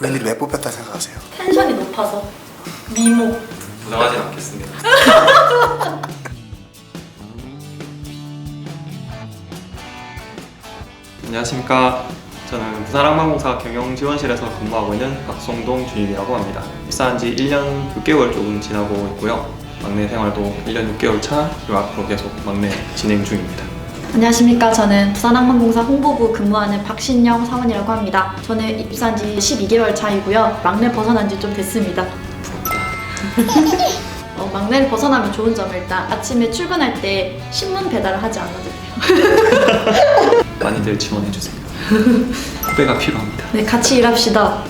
본인들이 왜 뽑혔다 생각하세요? 텐션이 높아서. 미모. 부정하진 않겠습니다. 안녕하십니까. 저는 부산항만공사 경영지원실에서 근무하고 있는 박성동 주임이라고 합니다. 입사한 지 1년 6개월 조금 지나고 있고요. 막내 생활도 1년 6개월 차, 그리고 앞으로 계속 막내 진행 중입니다. 안녕하십니까. 저는 부산항만공사 홍보부 근무하는 박신영 사원이라고 합니다. 저는 입사한 지 12개월 차이고요. 막내 벗어난 지 좀 됐습니다. 막내를 벗어나면 좋은 점은 일단 아침에 출근할 때 신문 배달을 하지 않아도 돼요. 많이들 지원해주세요. 후배가 필요합니다. 네, 같이 일합시다.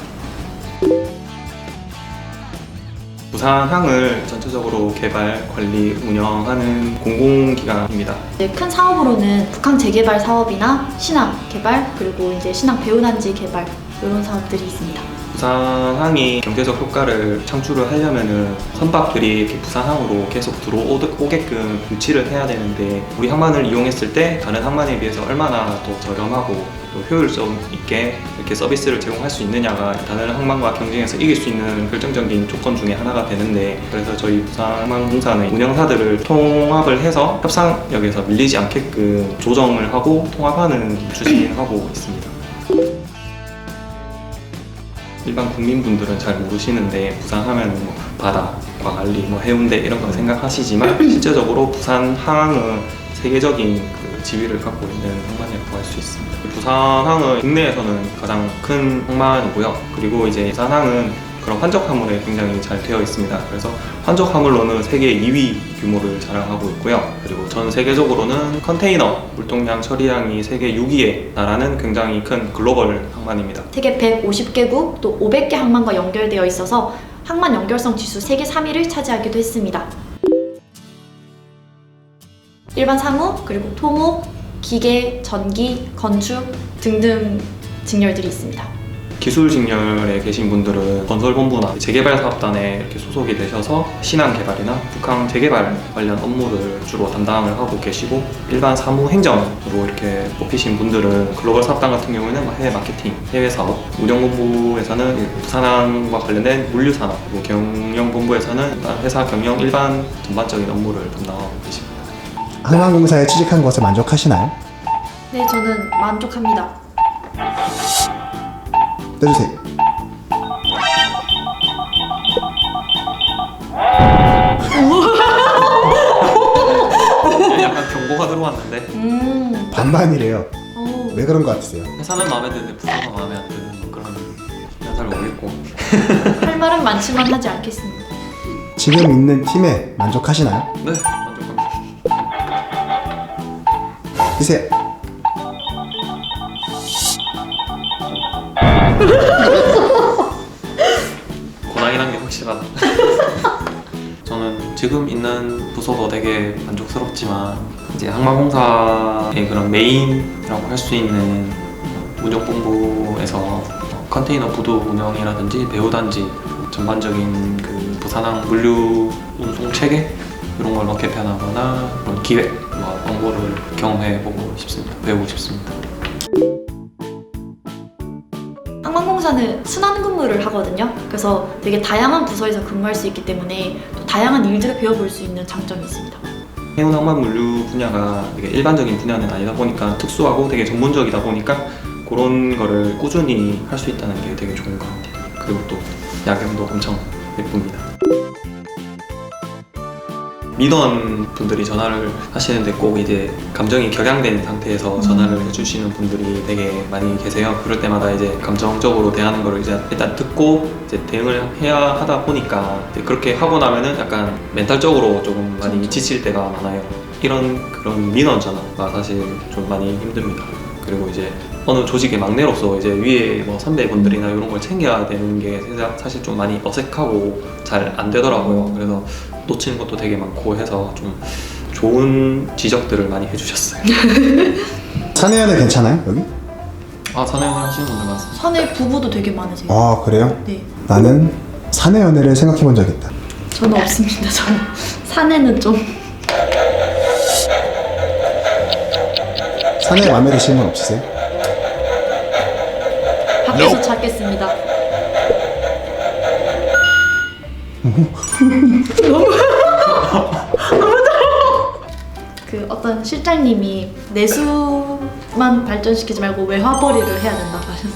부산항을 전체적으로 개발, 관리, 운영하는 공공기관입니다. 큰 사업으로는 북항 재개발 사업이나 신항 개발, 그리고 이제 신항 배후단지 개발 이런 사업들이 있습니다. 부산항이 경제적 효과를 창출을 하려면은 선박들이 이렇게 부산항으로 계속 들어오게끔 유치를 해야 되는데, 우리 항만을 이용했을 때 다른 항만에 비해서 얼마나 더 저렴하고 또 효율성 있게 이렇게 서비스를 제공할 수 있느냐가 다른 항만과 경쟁에서 이길 수 있는 결정적인 조건 중에 하나가 되는데, 그래서 저희 부산항공사는 운영사들을 통합을 해서 협상력에서 밀리지 않게끔 조정을 하고 통합하는 추진하고 있습니다. 일반 국민분들은 잘 모르시는데 부산하면 뭐 바다, 광안리, 뭐 해운대 이런 걸 생각하시지만 실제적으로 부산항은 세계적인 그 지위를 갖고 있는 항만이라고 할 수 있습니다. 부산항은 국내에서는 가장 큰 항만이고요. 그리고 이제 부산항은 그런 환적 화물에 굉장히 잘 되어 있습니다. 그래서 환적 화물로는 세계 2위 규모를 자랑하고 있고요. 그리고 전 세계적으로는 컨테이너 물동량 처리량이 세계 6위에 달하는 굉장히 큰 글로벌 항만입니다. 세계 150개국 또 500개 항만과 연결되어 있어서 항만 연결성 지수 세계 3위를 차지하기도 했습니다. 일반 상무, 그리고 토목, 기계, 전기, 건축 등등 직렬들이 있습니다. 기술 직렬에 계신 분들은 건설본부나 재개발 사업단에 이렇게 소속이 되셔서 신항 개발이나 북항 재개발 관련 업무를 주로 담당을 하고 계시고, 일반 사무 행정으로 이렇게 뽑히신 분들은 글로벌 사업단 같은 경우에는 해외 마케팅, 해외 사업, 운영본부에서는 부산항과 관련된 물류산업, 그리고 경영본부에서는 회사 경영 일반 전반적인 업무를 담당하고 계십니다. 항만공사에 취직한 것에 만족하시나요? 네, 저는 만족합니다. 떼주세요. 약간 경고가 들어왔는데 반반이래요. 오. 왜 그런 것 같으세요? 회사는 마음에 드는데 부서가 마음에 안 드는 그런 잘 모르겠고. 할 말은 많지만 하지 않겠습니다. 지금 있는 팀에 만족하시나요? 네, 만족합니다. 주세요. 고난이란 게 확실하다. 저는 지금 있는 부서도 되게 만족스럽지만, 이제 항만공사의 그런 메인이라고 할 수 있는 운영본부에서 컨테이너 부두 운영이라든지 배후단지 전반적인 그 부산항 물류 운송 체계 이런 걸 개편하거나 그런 기획, 정보를 경험해보고 싶습니다. 배우고 싶습니다. 항만공사는 순환 근무를 하거든요. 그래서 되게 다양한 부서에서 근무할 수 있기 때문에 또 다양한 일들을 배워볼 수 있는 장점이 있습니다. 해운 항만 물류 분야가 되게 일반적인 분야는 아니다 보니까 특수하고 되게 전문적이다 보니까 그런 거를 꾸준히 할 수 있다는 게 되게 좋은 것 같아요. 그리고 또 야경도 엄청 예쁩니다. 민원 분들이 전화를 하시는데 꼭 이제 감정이 격양된 상태에서 전화를 해주시는 분들이 되게 많이 계세요. 그럴 때마다 이제 감정적으로 대하는 거를 이제 일단 듣고 이제 대응을 해야 하다 보니까 이제 그렇게 하고 나면은 약간 멘탈적으로 조금 많이 지칠 때가 많아요. 그런 민원 전화가 사실 좀 많이 힘듭니다. 그리고 이제 어느 조직의 막내로서 이제 위에 뭐 선배분들이나 이런 걸 챙겨야 되는 게 사실 좀 많이 어색하고 잘 안 되더라고요. 그래서 놓치는 것도 되게 많고 해서 좀 좋은 지적들을 많이 해주셨어요. 사내연애 괜찮아요 여기? 사내연애 하시는 분들 많습니다. 사내 부부도 되게 많으세요. 아 그래요? 네. 나는 사내연애를 생각해본 적 있다. 저는 없습니다. 저는 사내는 좀. 사내에 마음에 드시는 분 없으세요? 밖에서 찾겠습니다. 그 어떤 실장님이 내수만 발전시키지 말고 외화벌이를 해야 된다고 하셨어요.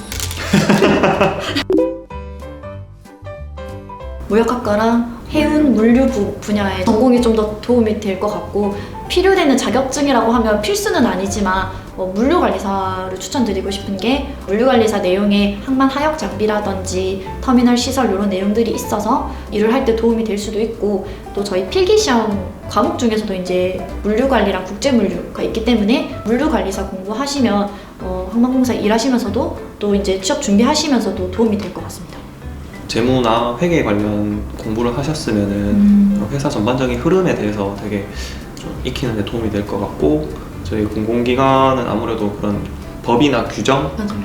무역학과랑 해운 물류부 분야에 전공이 좀 더 도움이 될 것 같고, 필요되는 자격증이라고 하면 필수는 아니지만 물류관리사를 추천드리고 싶은 게, 물류관리사 내용에 항만 하역 장비라든지 터미널 시설 이런 내용들이 있어서 일을 할 때 도움이 될 수도 있고, 또 저희 필기시험 과목 중에서도 이제 물류관리랑 국제물류가 있기 때문에 물류관리사 공부하시면 항만공사 일하시면서도 또 이제 취업 준비하시면서도 도움이 될 것 같습니다. 재무나 회계 관련 공부를 하셨으면은 회사 전반적인 흐름에 대해서 되게 좀 익히는 데 도움이 될 것 같고, 저희 공공기관은 아무래도 그런 법이나 규정 맞아요.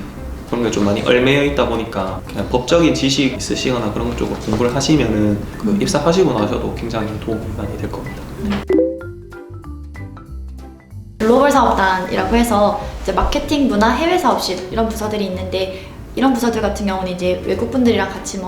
그런 게 좀 많이 얽매여 있다 보니까 그냥 법적인 지식 있으시거나 그런 것 쪽으로 공부를 하시면은 그 입사하시고 나셔도 굉장히 도움이 많이 될 겁니다. 글로벌 사업단이라고 해서 이제 마케팅부나 해외 사업실 이런 부서들이 있는데, 이런 부서들 같은 경우는 이제 외국 분들이랑 같이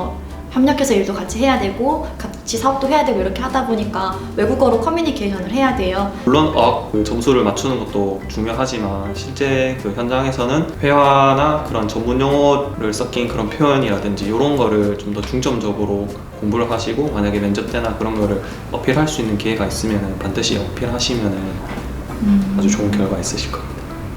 협력해서 일도 같이 해야 되고 같이 사업도 해야 되고 이렇게 하다 보니까 외국어로 커뮤니케이션을 해야 돼요. 물론 그 점수를 맞추는 것도 중요하지만 실제 그 현장에서는 회화나 그런 전문 용어를 섞인 그런 표현이라든지 이런 거를 좀 더 중점적으로 공부를 하시고, 만약에 면접 때나 그런 거를 어필할 수 있는 기회가 있으면 반드시 어필하시면 아주 좋은 결과 있으실 겁니다.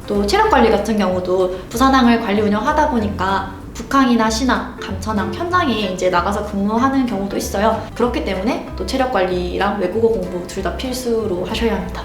또 체력관리 같은 경우도 부산항을 관리 운영하다 보니까 북항이나 신항, 감천항 현장에 이제 나가서 근무하는 경우도 있어요. 그렇기 때문에 또 체력관리랑 외국어 공부 둘 다 필수로 하셔야 합니다.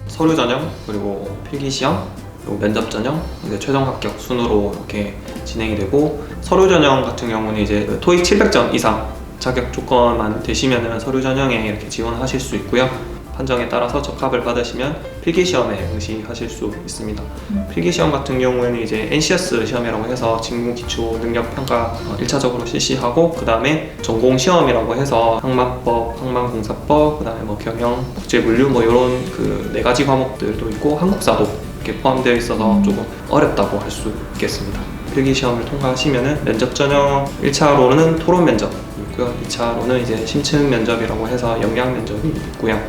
서류 전형, 그리고 필기 시험, 그리고 면접 전형, 이제 최종 합격 순으로 이렇게 진행이 되고, 서류 전형 같은 경우는 이제 토익 700점 이상 자격 조건만 되시면은 서류 전형에 이렇게 지원하실 수 있고요. 판정에 따라서 적합을 받으시면 필기시험에 응시하실 수 있습니다. 필기시험 같은 경우에는 이제 NCS 시험이라고 해서 직무기초능력평가 1차적으로 실시하고, 그 다음에 전공시험이라고 해서 항만법, 항만공사법, 그 다음에 경영, 국제물류 이런 그 4가지 과목들도 있고 한국사도 이렇게 포함되어 있어서 조금 어렵다고 할 수 있겠습니다. 필기시험을 통과하시면은 면접 전형 1차로는 토론 면접이 있고요. 2차로는 이제 심층 면접이라고 해서 역량 면접이 있고요.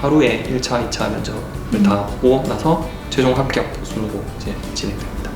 하루에 1차, 2차 면접을 다 보고 나서 최종 합격 순으로 이제 진행됩니다.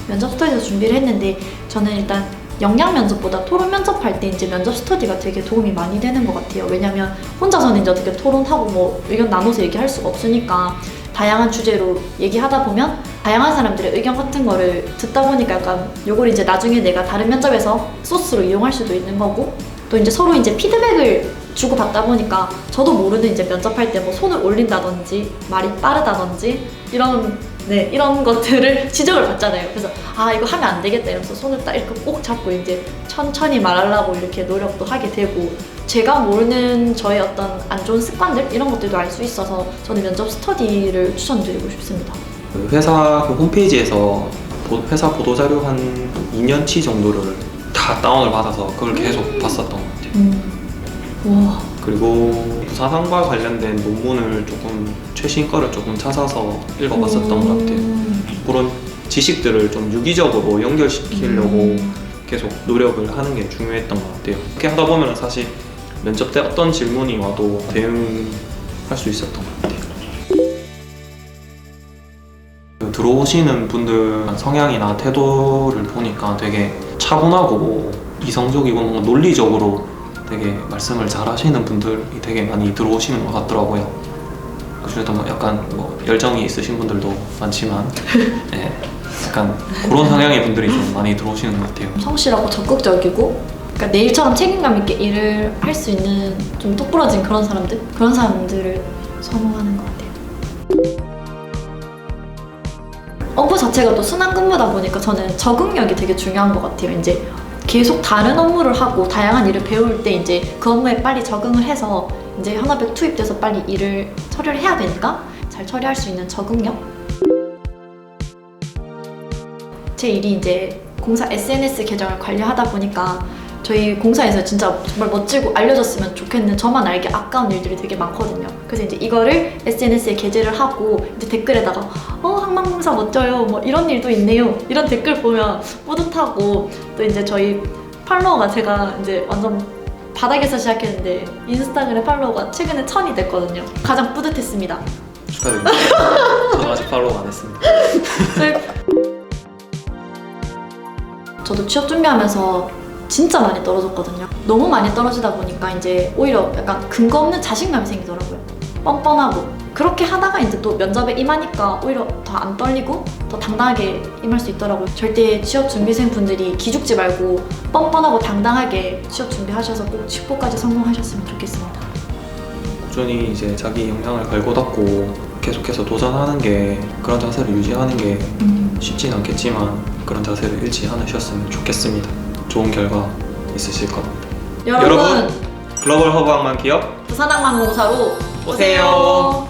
면접 스터디에서 준비를 했는데, 저는 일단 역량 면접보다 토론 면접할 때 이제 면접 스터디가 되게 도움이 많이 되는 것 같아요. 왜냐면 혼자서는 이제 어떻게 토론하고 의견 나눠서 얘기할 수가 없으니까, 다양한 주제로 얘기하다 보면 다양한 사람들의 의견 같은 거를 듣다 보니까 약간 요걸 이제 나중에 내가 다른 면접에서 소스로 이용할 수도 있는 거고, 또 이제 서로 이제 피드백을 주고받다 보니까 저도 모르는 이제 면접할 때 손을 올린다든지 말이 빠르다든지 이런 것들을 지적을 받잖아요. 그래서 이거 하면 안 되겠다 이러면서 손을 딱 이렇게 꼭 잡고 이제 천천히 말하려고 이렇게 노력도 하게 되고, 제가 모르는 저의 어떤 안 좋은 습관들 이런 것들도 알 수 있어서 저는 면접 스터디를 추천드리고 싶습니다. 그 회사 그 홈페이지에서 회사 보도자료 한 2년치 정도를 다 다운을 받아서 그걸 계속 봤었던 것 같아요. 와. 그리고 부사상과 관련된 논문을 조금 최신 거를 조금 찾아서 읽어봤었던 것 같아요. 그런 지식들을 좀 유기적으로 연결시키려고 계속 노력을 하는 게 중요했던 것 같아요. 그렇게 하다 보면 사실 면접 때 어떤 질문이 와도 대응할 수 있었던 것 같아요. 들어오시는 분들 성향이나 태도를 보니까 되게 차분하고 이성적이고 뭔가 논리적으로 되게 말씀을 잘 하시는 분들이 되게 많이 들어오시는 것 같더라고요. 그중에도 약간 열정이 있으신 분들도 많지만 네, 약간 그런 성향의 분들이 좀 많이 들어오시는 것 같아요. 성실하고 적극적이고, 그러니까 내일처럼 책임감 있게 일을 할 수 있는 좀 똑부러진 그런 사람들을 선호하는 것 같아요. 업무 자체가 또 순환근무다 보니까 저는 적응력이 되게 중요한 것 같아요. 이제 계속 다른 업무를 하고 다양한 일을 배울 때 이제 그 업무에 빨리 적응을 해서 이제 현업에 투입돼서 빨리 일을 처리를 해야 되니까 잘 처리할 수 있는 적응력? 제 일이 이제 공사 SNS 계정을 관리하다 보니까 저희 공사에서 진짜 정말 멋지고 알려졌으면 좋겠는, 저만 알기 아까운 일들이 되게 많거든요. 그래서 이제 이거를 SNS에 게재를 하고 이제 댓글에다가 항만공사 멋져요 뭐 이런 일도 있네요 이런 댓글 보면 뿌듯하고 또 이제 저희 팔로워가 제가 이제 완전 바닥에서 시작했는데 인스타그램 팔로워가 최근에 1000이 됐거든요. 가장 뿌듯했습니다. 축하드립니다. 저는 아직 팔로우 안 했습니다. 저도 취업 준비하면서 진짜 많이 떨어졌거든요. 너무 많이 떨어지다 보니까 이제 오히려 약간 근거 없는 자신감이 생기더라고요. 뻔뻔하고 그렇게 하다가 이제 또 면접에 임하니까 오히려 더 안 떨리고 더 당당하게 임할 수 있더라고요. 절대 취업 준비생 분들이 기죽지 말고 뻔뻔하고 당당하게 취업 준비하셔서 꼭 직보까지 성공하셨으면 좋겠습니다. 꾸준히 이제 자기 영향을 갈고 닦고 계속해서 도전하는 게 그런 자세를 유지하는 게 쉽진 않겠지만 그런 자세를 잃지 않으셨으면 좋겠습니다. 좋은 결과 있으실 겁니다. 여러분 글로벌 허브항만 기업 부산항만공사로 오세요.